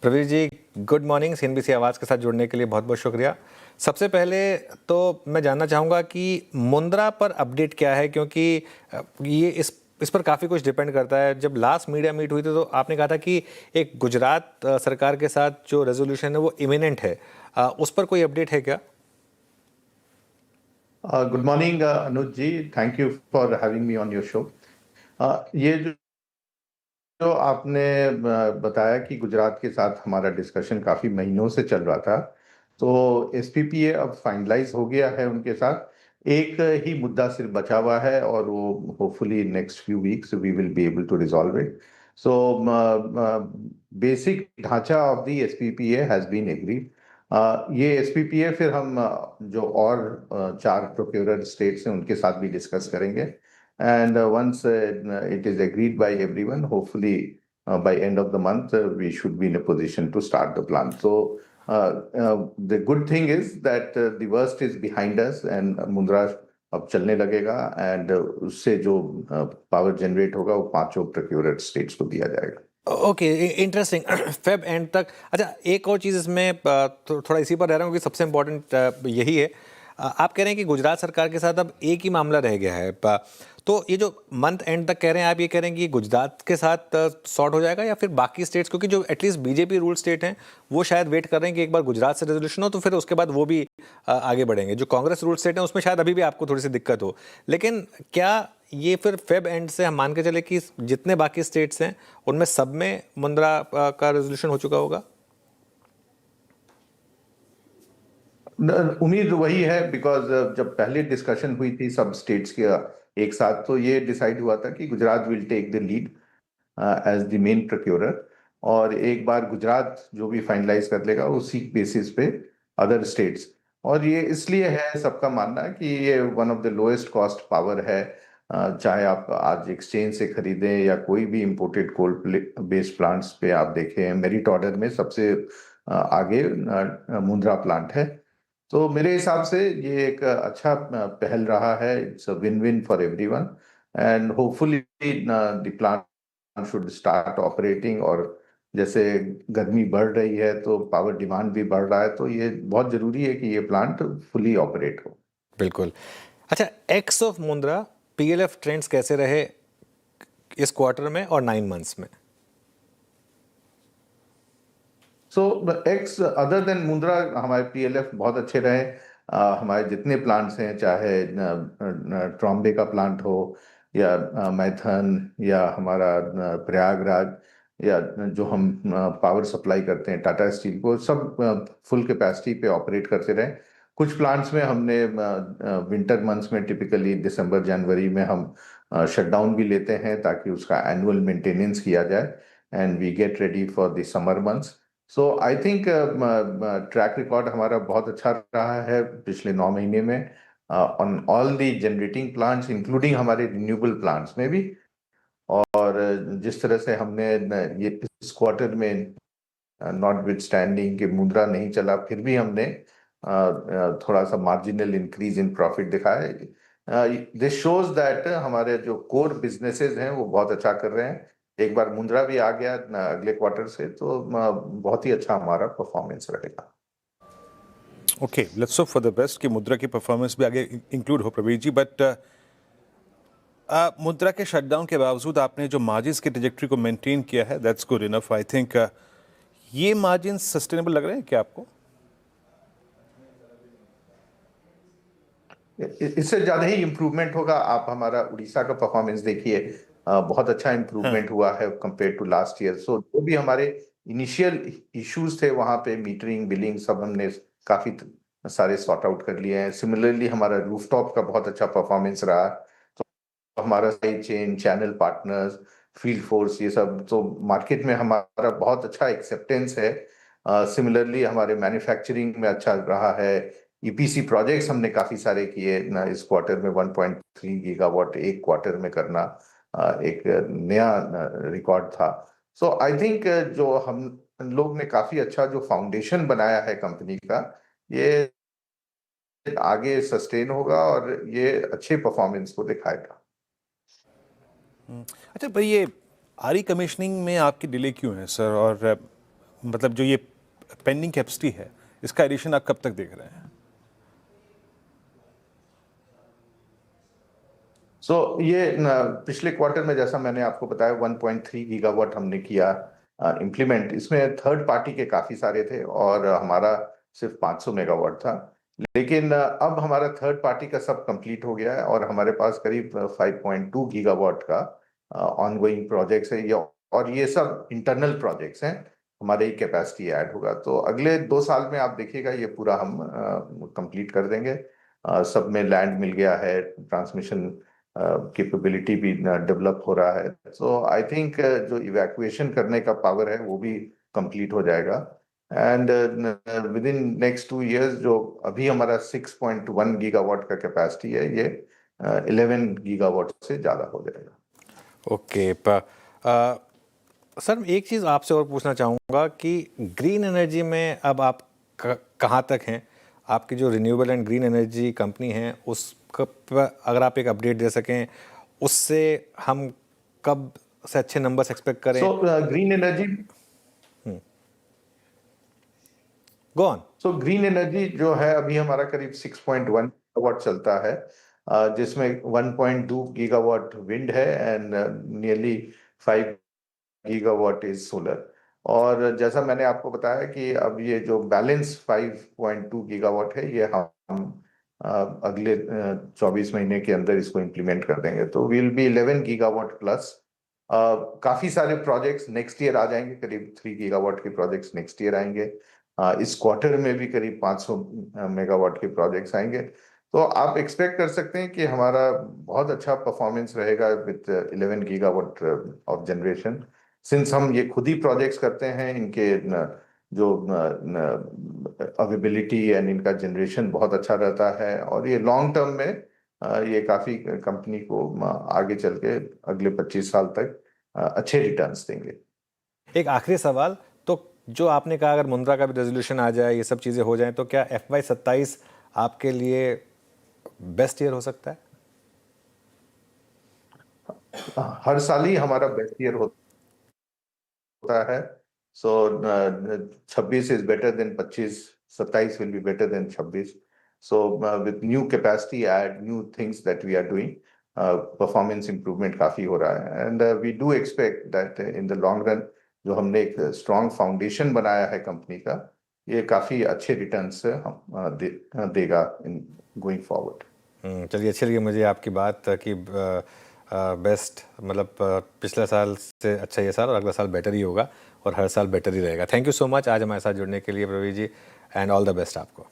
प्रवीर जी, good morning. CNBC आवाज़ के साथ जुड़ने के लिए बहुत बहुत शुक्रिया। सबसे पहले तो मैं जानना चाहूँगा कि मुंद्रा पर अपडेट क्या है, क्योंकि ये इस पर काफ़ी कुछ डिपेंड करता है। जब लास्ट मीडिया मीट हुई थी तो आपने कहा था कि एक गुजरात सरकार के साथ जो रेजोल्यूशन है वो इमिनेंट है। उस पर कोई अपडेट है क्या? Good morning Anuj ji, thank you for having me on your show. ये जो आपने बताया कि गुजरात के साथ हमारा डिस्कशन काफी महीनों से चल रहा था, तो एसपीपीए अब फाइनलाइज हो गया है उनके साथ। एक ही मुद्दा सिर्फ बचा हुआ है और वो hopefully next few weeks we will be able to resolve it. So basic ढांचा of the SPPA has been agreed. ये एसपीपीए फिर हम जो और चार प्रोक्योरर स्टेट्स हैं उनके साथ भी डिस्कस करेंगे। And once it is agreed by everyone, hopefully by end of the month, we should be in a position to start the plan. So the good thing is that the worst is behind us and Mundra अब चलने लगेगा and उससे जो power generate होगा वो पांचों प्रोक्योरर states को दिया जाएगा। Okay, interesting. फेब एंड तक। अच्छा, एक और चीज़ इसमें थोड़ा इसी पर रह रहा हूँ कि सबसे इम्पोर्टेंट यही है। आप कह रहे हैं कि गुजरात सरकार के साथ अब एक ही मामला रह गया है। तो ये जो मंथ एंड तक कह रहे हैं, आप ये कह रहे हैं कि गुजरात के साथ सॉर्ट हो जाएगा या फिर बाकी स्टेट्स, क्योंकि जो एटलीस्ट बीजेपी रूल स्टेट हैं वो शायद वेट कर रहे हैं कि एक बार गुजरात से रेजोल्यूशन हो तो फिर उसके बाद वो भी आगे बढ़ेंगे। जो कांग्रेस रूल स्टेट हैं उसमें शायद अभी भी आपको थोड़ी सी दिक्कत हो, लेकिन क्या ये फिर फेब एंड से हम मान के चले कि जितने बाकी स्टेट्स हैं उनमें सब में मुंद्रा का रेजोल्यूशन हो चुका होगा? उम्मीद वही है, बिकॉज जब पहले डिस्कशन हुई थी सब स्टेट्स के एक साथ, तो ये डिसाइड हुआ था कि Gujarat will take the lead as the main procurer, और एक बार गुजरात जो भी फाइनलाइज कर लेगा उसी बेसिस पे अदर स्टेट्स। और ये इसलिए है सबका मानना कि ये one of the lowest cost power है। चाहे आप आज एक्सचेंज से खरीदें या कोई भी इंपोर्टेड कोल बेस्ड प्लांट्स पे आप देखें, मेरिट ऑर्डर में सबसे आगे मुंद्रा प्लांट है। तो मेरे हिसाब से ये एक अच्छा पहल रहा है। It's a win win for everyone and hopefully the plant should start operating. और जैसे गर्मी बढ़ रही है तो पावर डिमांड भी बढ़ रहा है, तो ये बहुत जरूरी है कि ये प्लांट फुली ऑपरेट हो। बिल्कुल। अच्छा, x of Mundra PLF trends कैसे रहे इस क्वार्टर में और 9 मंथ्स में? सो एक्स अदर देन मुंद्रा हमारे पीएलएफ बहुत अच्छे रहे। हमारे जितने प्लांट्स हैं, चाहे ट्रॉम्बे का प्लांट हो या मैथन या हमारा प्रयागराज, या जो हम पावर सप्लाई करते हैं टाटा स्टील को, सब फुल कैपेसिटी पे ऑपरेट करते रहे। कुछ प्लांट्स में हमने विंटर मंथ्स में टिपिकली दिसंबर जनवरी में हम शटडाउन भी लेते हैं ताकि उसका एनुअल मेंटेनेंस किया जाए and we get ready for the summer months. So I think track record हमारा बहुत अच्छा रहा है पिछले 9 महीने में on all the generating plants, including हमारे रिन्यूएबल प्लांट्स में भी। और जिस तरह से हमने ये इस क्वार्टर में नॉट विद स्टैंडिंग कि मुद्रा नहीं चला, फिर भी हमने थोड़ा सा मार्जिनल इंक्रीज इन प्रॉफिट दिखाया। दिस शोज दैट हमारे जो कोर बिजनेसेस हैं वो बहुत अच्छा कर रहे हैं। एक बार मुद्रा भी आ गया अगले क्वार्टर से, तो बहुत ही अच्छा हमारा परफॉर्मेंस रहेगा। Okay, let's hope for the best कि मुद्रा की परफॉर्मेंस भी आगे इंक्लूड हो प्रवीर जी। बट मुद्रा के शटडाउन के बावजूद आपने जो मार्जिन्स की ट्रेजेक्टरी को मेंटेन किया है, that's good enough. I think ये मार्जिन सस्टेनेबल लग रहे हैं क्या आपको? इससे ज्यादा ही इम्प्रूवमेंट होगा। आप हमारा उड़ीसा का परफॉर्मेंस देखिए, बहुत अच्छा इम्प्रूवमेंट हुआ है कंपेयर टू लास्ट ईयर। सो जो भी हमारे इनिशियल इश्यूज थे वहां पे, मीटरिंग बिलिंग सब हमने काफी सारे सॉर्ट आउट कर लिए हैं। सिमिलरली हमारा रूफटॉप का बहुत अच्छा परफॉर्मेंस रहा। तो हमारा supply chain, channel partners, field force, ये सब तो मार्केट में हमारा बहुत अच्छा एक्सेप्टेंस है। सिमिलरली हमारे मैन्युफैक्चरिंग में अच्छा रहा है। ईपीसी प्रोजेक्ट्स हमने काफी सारे किए ना इस क्वार्टर में। 1.3 गीगावाट एक क्वार्टर में करना एक नया रिकॉर्ड था। सो आई थिंक जो हम लोग ने काफी अच्छा जो फाउंडेशन बनाया है कंपनी का, ये आगे सस्टेन होगा और ये अच्छे परफॉर्मेंस को दिखाएगा। अच्छा भाई, ये आरी कमीशनिंग में आपकी डिले क्यों है सर? और मतलब जो ये पेंडिंग कैपेसिटी है, इसका एडिशन आप कब तक देख रहे हैं? ये पिछले क्वार्टर में जैसा मैंने आपको बताया 1.3 गीगावाट हमने किया इम्प्लीमेंट। इसमें थर्ड पार्टी के काफी सारे थे और हमारा सिर्फ 500 मेगावाट था। लेकिन अब हमारा थर्ड पार्टी का सब कंप्लीट हो गया है और हमारे पास करीब 5.2 गीगावाट का ऑनगोइंग प्रोजेक्ट्स है। और ये सब इंटरनल प्रोजेक्ट्स हैं, हमारे ही कैपेसिटी ऐड होगा। तो अगले 2 साल में आप देखिएगा ये पूरा हम कंप्लीट कर देंगे। सब में लैंड मिल गया है, ट्रांसमिशन कैपेबिलिटी भी डेवलप हो रहा है। सो आई थिंक जो इवैक्यूएशन करने का पावर है वो भी कंप्लीट हो जाएगा। And with in next 2 years जो अभी हमारा 6.1 गीगावाट का कैपेसिटी है, ये 11 गीगावाट से ज़्यादा हो जाएगा। ओके सर, एक चीज़ आपसे और पूछना चाहूँगा कि ग्रीन एनर्जी में अब आप कहाँ तक हैं? आपकी जो renewable and green energy company है उसका अगर आप एक अपडेट दे सकें, उससे हम कब से अच्छे नंबर्स एक्सपेक्ट करें? Green energy go on. Green energy जो है अभी हमारा करीब 6.1 गीगावाट चलता है, जिसमें 1.2 गीगावाट विंड है and nearly 5 gigawatt is solar. और जैसा मैंने आपको बताया कि अब ये जो बैलेंस 5.2 गीगावाट है, ये हम अगले 24 महीने के अंदर इसको इम्प्लीमेंट कर देंगे। तो विल बी 11 गीगावाट प्लस। काफी सारे प्रोजेक्ट्स नेक्स्ट ईयर आ जाएंगे, करीब 3 गीगावाट के प्रोजेक्ट्स नेक्स्ट ईयर आएंगे। इस क्वार्टर में भी करीब 500 मेगावाट के प्रोजेक्ट्स आएंगे। तो आप एक्सपेक्ट कर सकते हैं कि हमारा बहुत अच्छा परफॉर्मेंस रहेगा with 11 gigawatt of generation. Since हम ये खुद ही प्रोजेक्ट्स करते हैं, इनके जो अवेबिलिटी एंड इनका जनरेशन बहुत अच्छा रहता है और ये लॉन्ग टर्म में ये काफी कंपनी को आगे चल के अगले 25 साल तक अच्छे रिटर्न्स देंगे। एक आखिरी सवाल, तो जो आपने कहा अगर मुंद्रा का भी रेजोल्यूशन आ जाए, ये सब चीज़ें हो जाएं, तो क्या FY27 आपके लिए बेस्ट ईयर हो सकता है? हर साल ही हमारा बेस्ट ईयर होता है। 26 is better than 25, 27 will be better than 26। With new capacity add, new things that we are doing, performance improvement काफी हो रहा है and we do expect that in the long run जो हमने एक स्ट्रॉन्ग फाउंडेशन बनाया है कंपनी का, ये काफी अच्छे रिटर्न्स हम देगा इन गोइंग फॉरवर्ड। चलिए, अच्छी लगी मुझे आपकी बात कि बेस्ट मतलब पिछले साल से अच्छा ये साल और अगला साल बेटर ही होगा और हर साल बेटर ही रहेगा। थैंक यू सो मच आज हमारे साथ जुड़ने के लिए प्रवीर जी, एंड ऑल द बेस्ट आपको।